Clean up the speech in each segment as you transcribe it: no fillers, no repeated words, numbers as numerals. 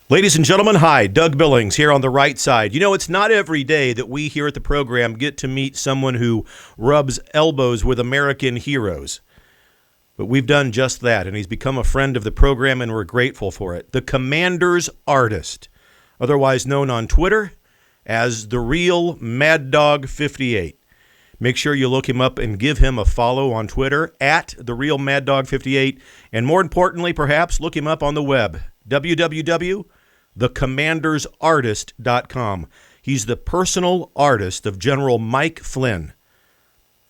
Ladies and gentlemen, hi, Doug Billings here on the right side. You know, it's not every day that we here at the program get to meet someone who rubs elbows with American heroes. But we've done just that, and he's become a friend of the program, and we're grateful for it. The Commander's Artist, otherwise known on Twitter as The Real Mad Dog 58. Make sure you look him up and give him a follow on Twitter at The Real Mad Dog 58. And more importantly, perhaps, look him up on the web, www.thecommandersartist.com. He's the personal artist of General Mike Flynn.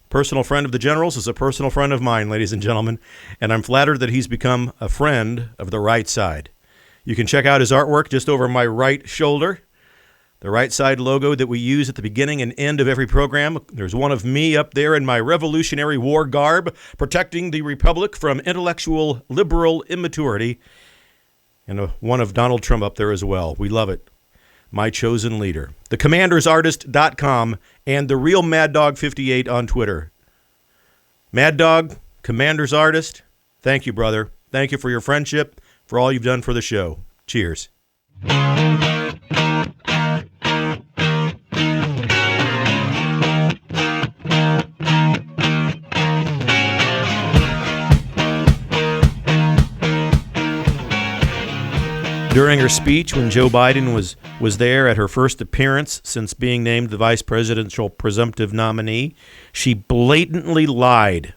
Personal friend of the general's is a personal friend of mine, ladies and gentlemen, and I'm flattered that he's become a friend of the right side. You can check out his artwork just over my right shoulder, the right side logo that we use at the beginning and end of every program. There's one of me up there in my Revolutionary War garb, protecting the Republic from intellectual liberal immaturity, and one of Donald Trump up there as well. We love it. My chosen leader. TheCommandersArtist.com and The Real Mad Dog 58 on Twitter. Mad Dog, Commander's Artist, thank you, brother. Thank you for your friendship, for all you've done for the show. Cheers. During her speech, when Joe Biden was there at her first appearance since being named the vice presidential presumptive nominee, she blatantly lied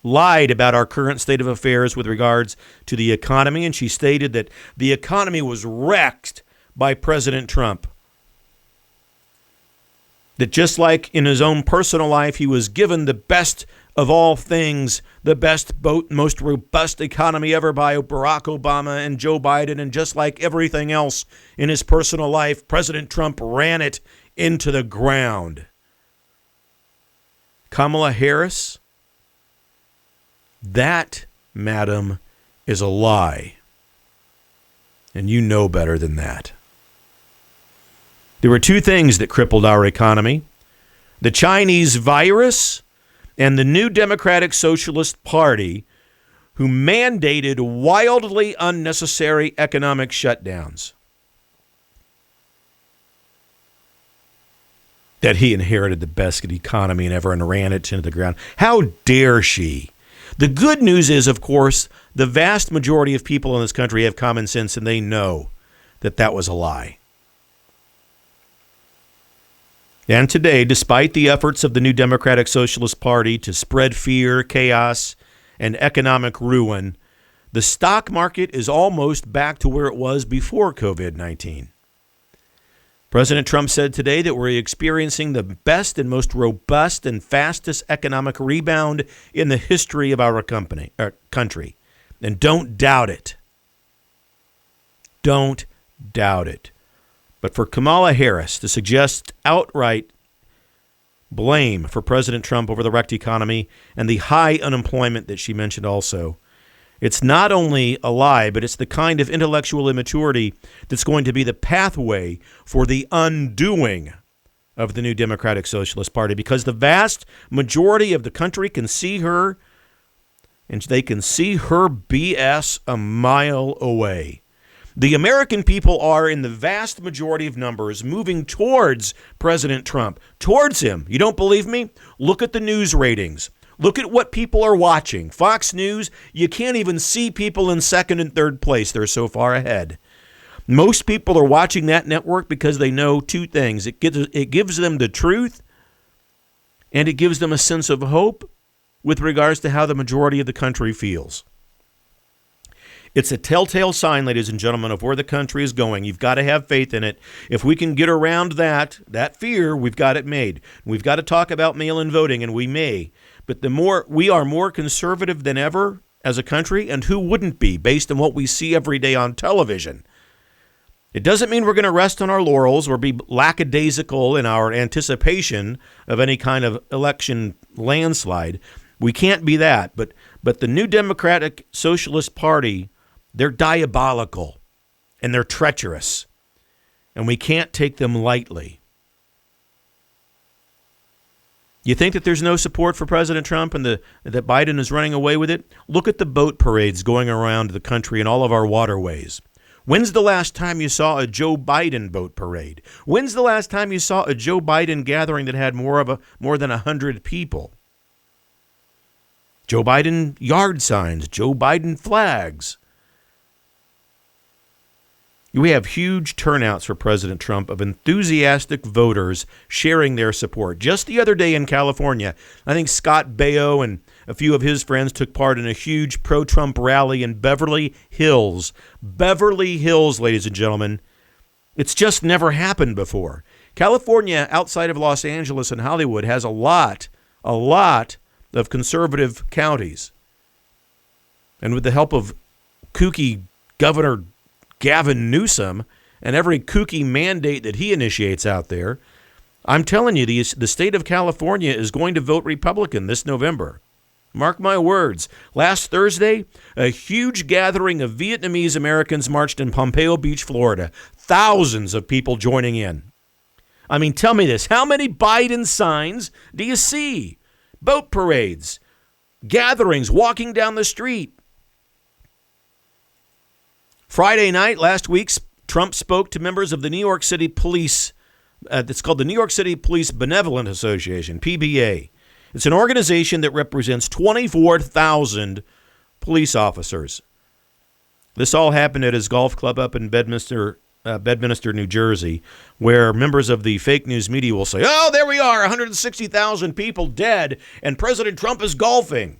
about our current state of affairs with regards to the economy, and she stated that the economy was wrecked by President Trump. That just like in his own personal life, he was given the best of all things, the best, most robust economy ever by Barack Obama and Joe Biden, and just like everything else in his personal life, President Trump ran it into the ground. Kamala Harris, that, madam, is a lie. And you know better than that. There were two things that crippled our economy: the Chinese virus and the new Democratic Socialist Party, who mandated wildly unnecessary economic shutdowns that he inherited the best economy ever and ran it into the ground. How dare she? The good news is, of course, the vast majority of people in this country have common sense, and they know that that was a lie. And today, despite the efforts of the new Democratic Socialist Party to spread fear, chaos, and economic ruin, the stock market is almost back to where it was before COVID-19. President Trump said today that we're experiencing the best and most robust and fastest economic rebound in the history of our country. And don't doubt it. Don't doubt it. But for Kamala Harris to suggest outright blame for President Trump over the wrecked economy and the high unemployment that she mentioned also, it's not only a lie, but it's the kind of intellectual immaturity that's going to be the pathway for the undoing of the new Democratic Socialist Party, because the vast majority of the country can see her, and they can see her BS a mile away. The American people are, in the vast majority of numbers, moving towards President Trump, towards him. You don't believe me? Look at the news ratings. Look at what people are watching. Fox News, you can't even see people in second and third place. They're so far ahead. Most people are watching that network because they know two things. It gives them the truth, and it gives them a sense of hope with regards to how the majority of the country feels. It's a telltale sign, ladies and gentlemen, of where the country is going. You've got to have faith in it. If we can get around that fear, we've got it made. We've got to talk about mail-in voting, and we may. But we are more conservative than ever as a country, and who wouldn't be, based on what we see every day on television? It doesn't mean we're going to rest on our laurels or be lackadaisical in our anticipation of any kind of election landslide. We can't be that. But the new Democratic Socialist Party, they're diabolical and they're treacherous, and we can't take them lightly. You think that there's no support for President Trump and that Biden is running away with it? Look at the boat parades going around the country and all of our waterways. When's the last time you saw a Joe Biden boat parade? When's the last time you saw a Joe Biden gathering that had more than 100 people? Joe Biden yard signs, Joe Biden flags. We have huge turnouts for President Trump of enthusiastic voters sharing their support. Just the other day in California, I think Scott Baio and a few of his friends took part in a huge pro-Trump rally in Beverly Hills. Beverly Hills, ladies and gentlemen. It's just never happened before. California, outside of Los Angeles and Hollywood, has a lot of conservative counties. And with the help of kooky Governor Gavin Newsom and every kooky mandate that he initiates out there, I'm telling you, the state of California is going to vote Republican this November. Mark my words. Last Thursday, a huge gathering of Vietnamese Americans marched in Pompano Beach, Florida. Thousands of people joining in. I mean, tell me this. How many Biden signs do you see? Boat parades, gatherings, walking down the street. Friday night, last week, Trump spoke to members of the New York City Police. It's called the New York City Police Benevolent Association, PBA. It's an organization that represents 24,000 police officers. This all happened at his golf club up in Bedminster, New Jersey, where members of the fake news media will say, oh, there we are, 160,000 people dead, and President Trump is golfing.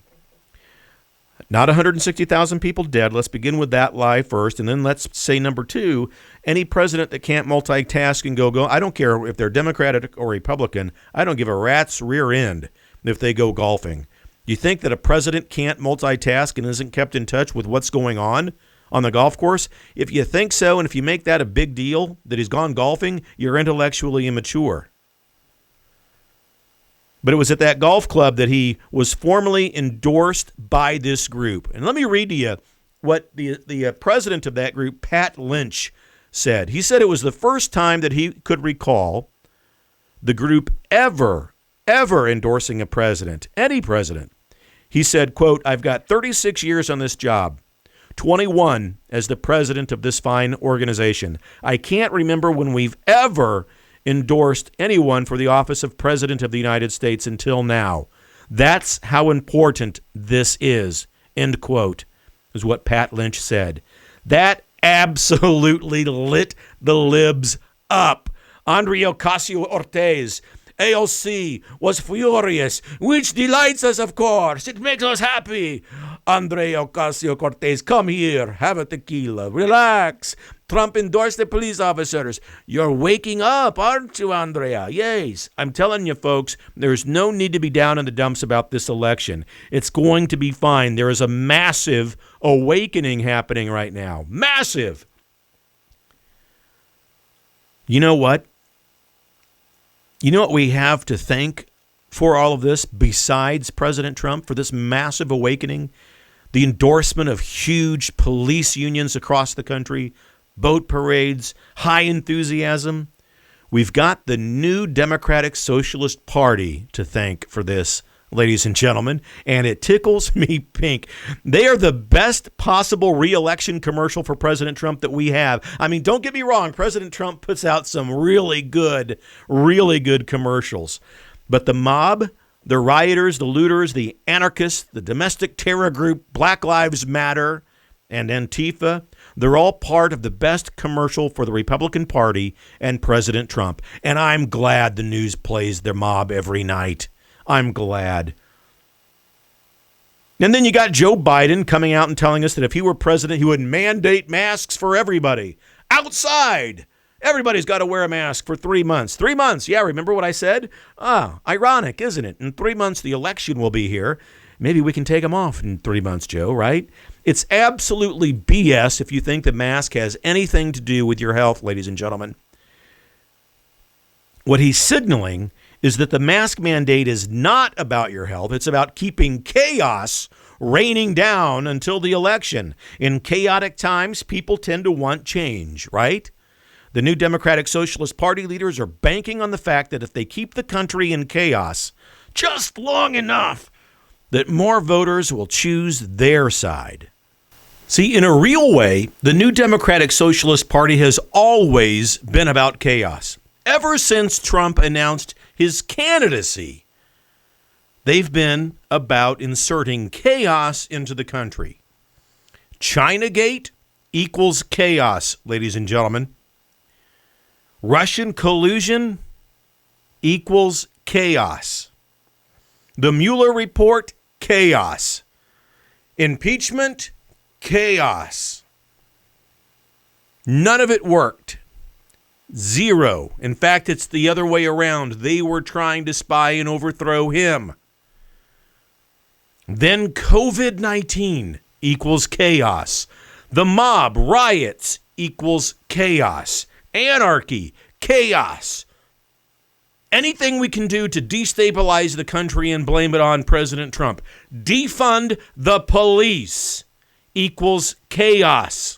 Not 160,000 people dead. Let's begin with that lie first. And then let's say number two, any president that can't multitask and go, I don't care if they're Democratic or Republican. I don't give a rat's rear end if they go golfing. You think that a president can't multitask and isn't kept in touch with what's going on the golf course? If you think so, and if you make that a big deal that he's gone golfing, you're intellectually immature. But it was at that golf club that he was formally endorsed by this group. And let me read to you what the president of that group, Pat Lynch, said. He said it was the first time that he could recall the group ever endorsing a president, any president. He said, quote, I've got 36 years on this job, 21 as the president of this fine organization. I can't remember when we've ever endorsed anyone for the office of President of the United States until now. That's how important this is, end quote, is what Pat Lynch said. That absolutely lit the libs up. Andrea Ocasio-Cortez, AOC, was furious, which delights us, of course. It makes us happy. Andrea Ocasio-Cortez, come here, have a tequila, relax. Trump endorsed the police officers. You're waking up, aren't you, Andrea? Yes. I'm telling you, folks, there's no need to be down in the dumps about this election. It's going to be fine. There is a massive awakening happening right now. Massive. You know what? You know what we have to thank for all of this besides President Trump, for this massive awakening? The endorsement of huge police unions across the country, boat parades, high enthusiasm. We've got the new Democratic Socialist Party to thank for this, ladies and gentlemen, and it tickles me pink. They are the best possible re-election commercial for President Trump that we have. I mean, don't get me wrong, President Trump puts out some really good commercials. But the mob, the rioters, the looters, the anarchists, the domestic terror group, Black Lives Matter, and Antifa, they're all part of the best commercial for the Republican Party and President Trump. And I'm glad the news plays their mob every night. I'm glad. And then you got Joe Biden coming out and telling us that if he were president, he would mandate masks for everybody. Outside. Everybody's got to wear a mask for 3 months. 3 months. Yeah, remember what I said? Ironic, isn't it? In 3 months, the election will be here. Maybe we can take them off in 3 months, Joe, right? It's absolutely BS if you think the mask has anything to do with your health, ladies and gentlemen. What he's signaling is that the mask mandate is not about your health. It's about keeping chaos raining down until the election. In chaotic times, people tend to want change, right? The new Democratic Socialist Party leaders are banking on the fact that if they keep the country in chaos just long enough, that more voters will choose their side. See, in a real way, the new Democratic Socialist Party has always been about chaos. Ever since Trump announced his candidacy, they've been about inserting chaos into the country. Chinagate equals chaos, ladies and gentlemen. Russian collusion equals chaos. The Mueller report, chaos. Impeachment, chaos. None of it worked. Zero. In fact, it's the other way around. They were trying to spy and overthrow him. Then COVID-19 equals chaos. The mob, riots, equals chaos. Anarchy, chaos. Anything we can do to destabilize the country and blame it on President Trump. Defund the police equals chaos.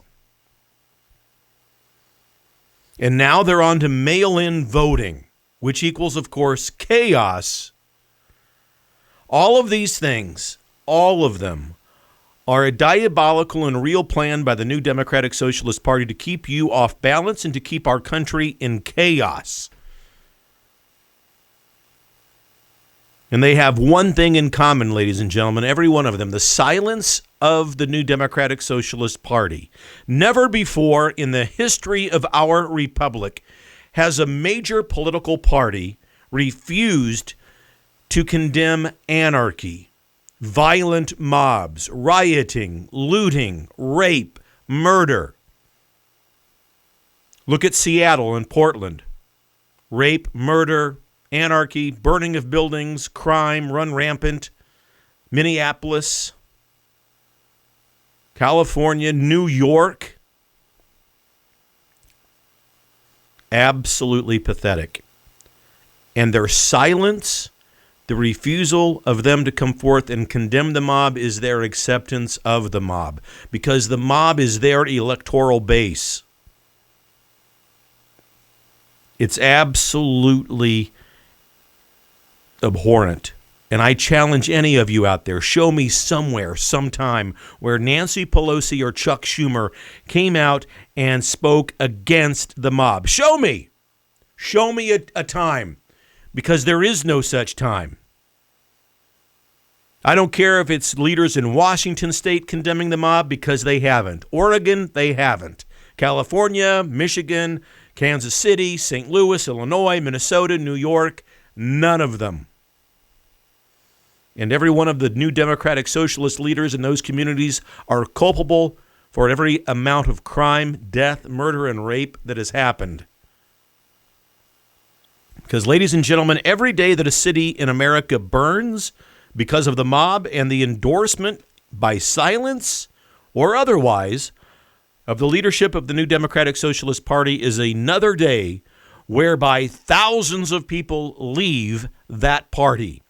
And now they're on to mail-in voting, which equals, of course, chaos. All of these things, all of them, are a diabolical and real plan by the new Democratic Socialist Party to keep you off balance and to keep our country in chaos. And they have one thing in common, ladies and gentlemen, every one of them, the silence of the new Democratic Socialist Party. Never before in the history of our republic has a major political party refused to condemn anarchy, violent mobs, rioting, looting, rape, murder. Look at Seattle and Portland. Rape, murder, anarchy, burning of buildings, crime run rampant. Minneapolis, California, New York. Absolutely pathetic. And their silence, the refusal of them to come forth and condemn the mob, is their acceptance of the mob, because the mob is their electoral base. It's absolutely abhorrent. And I challenge any of you out there, show me somewhere, sometime, where Nancy Pelosi or Chuck Schumer came out and spoke against the mob. Show me. Show me a time, because there is no such time. I don't care if it's leaders in Washington state condemning the mob, because they haven't. Oregon, they haven't. California, Michigan, Kansas City, St. Louis, Illinois, Minnesota, New York, none of them. And every one of the new Democratic Socialist leaders in those communities are culpable for every amount of crime, death, murder, and rape that has happened. Because, ladies and gentlemen, every day that a city in America burns because of the mob and the endorsement by silence or otherwise of the leadership of the new Democratic Socialist Party is another day whereby thousands of people leave that party.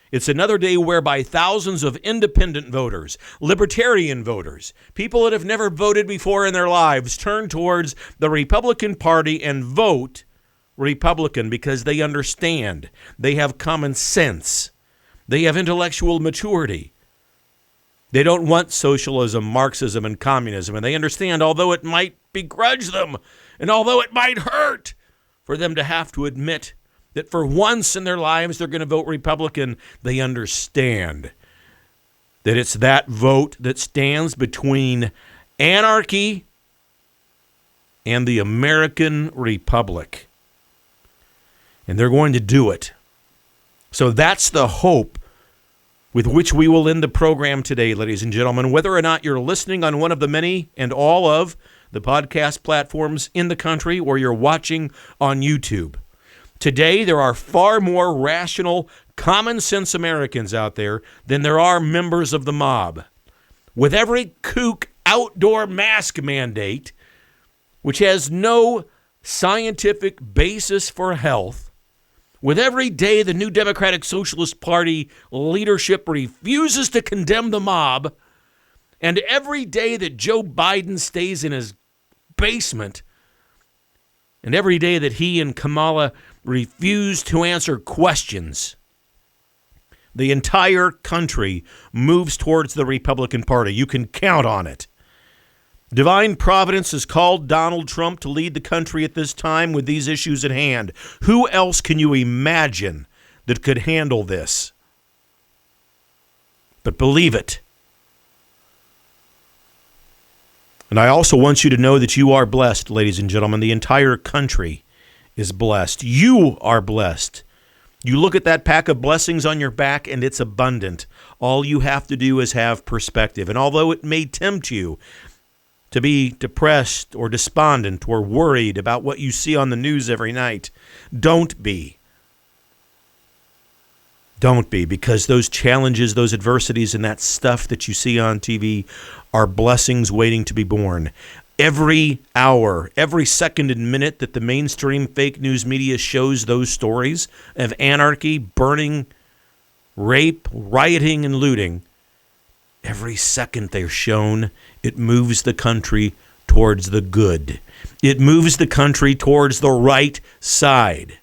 It's another day whereby thousands of independent voters, libertarian voters, people that have never voted before in their lives turn towards the Republican Party and vote Republican because they understand. They have common sense. They have intellectual maturity. They don't want socialism, Marxism, and communism. And they understand, although it might begrudge them and although it might hurt for them to have to admit that for once in their lives they're going to vote Republican, they understand that it's that vote that stands between anarchy and the American Republic. And they're going to do it. So that's the hope with which we will end the program today, ladies and gentlemen. Whether or not you're listening on one of the many and all of the podcast platforms in the country or you're watching on YouTube. Today, there are far more rational, common-sense Americans out there than there are members of the mob. With every kook outdoor mask mandate, which has no scientific basis for health, with every day the new Democratic Socialist Party leadership refuses to condemn the mob, and every day that Joe Biden stays in his basement, and every day that he and Kamala refuse to answer questions, the entire country moves towards the Republican Party. You can count on it. Divine Providence has called Donald Trump to lead the country at this time with these issues at hand. Who else can you imagine that could handle this? But believe it. And I also want you to know that you are blessed, ladies and gentlemen. The entire country is blessed. You are blessed. You look at that pack of blessings on your back and it's abundant. All you have to do is have perspective. And although it may tempt you to be depressed or despondent or worried about what you see on the news every night, don't be. Don't be, because those challenges, those adversities, and that stuff that you see on TV are blessings waiting to be born. Every hour, every second and minute that the mainstream fake news media shows those stories of anarchy, burning, rape, rioting, and looting, every second they're shown, it moves the country towards the good. It moves the country towards the right side.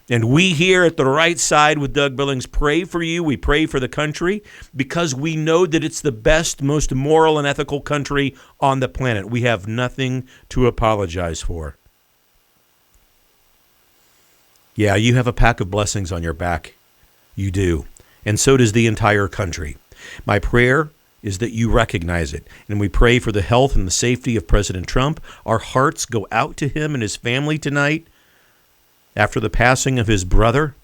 And we here at the right side with Doug Billings pray for you. We pray for the country because we know that it's the best, most moral and ethical country on the planet. We have nothing to apologize for. Yeah, you have a pack of blessings on your back. You do. And so does the entire country. My prayer is that you recognize it. And we pray for the health and the safety of President Trump. Our hearts go out to him and his family tonight. After the passing of his brother,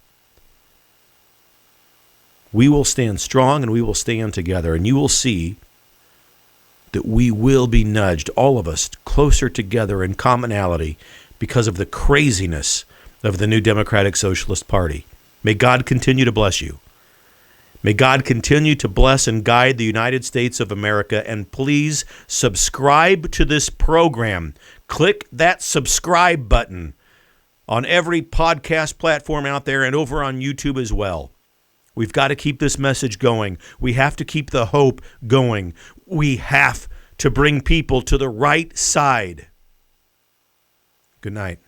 we will stand strong and we will stand together. And you will see that we will be nudged, all of us, closer together in commonality because of the craziness of the new Democratic Socialist Party. May God continue to bless you. May God continue to bless and guide the United States of America. And please subscribe to this program. Click that subscribe button on every podcast platform out there and over on YouTube as well. We've got to keep this message going. We have to keep the hope going. We have to bring people to the right side. Good night.